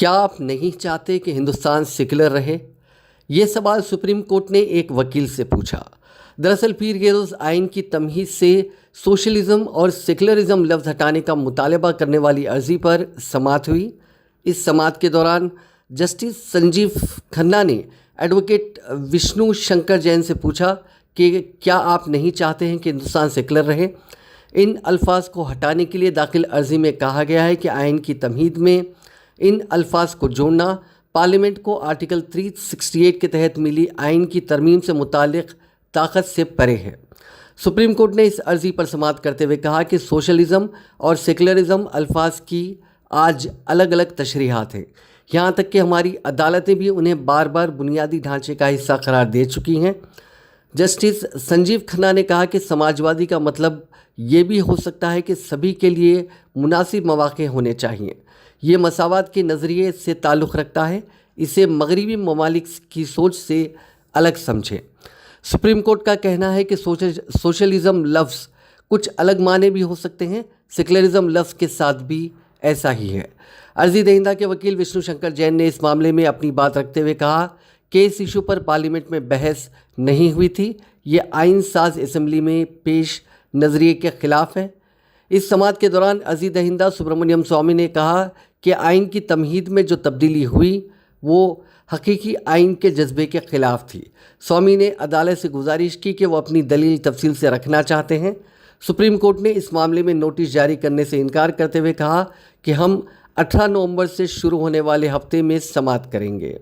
کیا آپ نہیں چاہتے کہ ہندوستان سیکولر رہے؟ یہ سوال سپریم کورٹ نے ایک وکیل سے پوچھا۔ دراصل پیر کے روز آئین کی تمہید سے سوشلزم اور سیکولرزم لفظ ہٹانے کا مطالبہ کرنے والی عرضی پر سماعت ہوئی۔ اس سماعت کے دوران جسٹس سنجیو کھنہ نے ایڈوکیٹ وشنو شنکر جین سے پوچھا کہ کیا آپ نہیں چاہتے ہیں کہ ہندوستان سیکولر رہے؟ ان الفاظ کو ہٹانے کے لیے داخل عرضی میں کہا گیا ہے کہ آئین کی تمہید میں ان الفاظ کو جوڑنا پارلیمنٹ کو آرٹیکل 368 کے تحت ملی آئین کی ترمیم سے متعلق طاقت سے پرے ہے۔ سپریم کورٹ نے اس عرضی پر سماعت کرتے ہوئے کہا کہ سوشلزم اور سیکولرزم الفاظ کی آج الگ الگ تشریحات ہیں، یہاں تک کہ ہماری عدالتیں بھی انہیں بار بار بنیادی ڈھانچے کا حصہ قرار دے چکی ہیں۔ جسٹس سنجیو کھنہ نے کہا کہ سماجوادی کا مطلب یہ بھی ہو سکتا ہے کہ سبھی کے لیے مناسب مواقع ہونے چاہئیں۔ یہ مساوات کے نظریے سے تعلق رکھتا ہے، اسے مغربی ممالک کی سوچ سے الگ سمجھیں۔ سپریم کورٹ کا کہنا ہے کہ سوشلزم لفظ کچھ الگ معنی بھی ہو سکتے ہیں، سیکولرزم لفظ کے ساتھ بھی ایسا ہی ہے۔ عرضی دہندہ کے وکیل وشنو شنکر جین نے اس معاملے میں اپنی بات رکھتے ہوئے کہا کہ اس ایشو پر پارلیمنٹ میں بحث نہیں ہوئی تھی، یہ آئین ساز اسمبلی میں پیش نظریے کے خلاف ہے۔ اس سماعت کے دوران عرضی دہندہ سبرامنیم سوامی نے کہا کہ آئین کی تمہید میں جو تبدیلی ہوئی وہ حقیقی آئین کے جذبے کے خلاف تھی۔ سوامی نے عدالت سے گزارش کی کہ وہ اپنی دلیل تفصیل سے رکھنا چاہتے ہیں۔ سپریم کورٹ نے اس معاملے میں نوٹس جاری کرنے سے انکار کرتے ہوئے کہا کہ ہم 18 نومبر سے شروع ہونے والے ہفتے میں سماعت کریں گے۔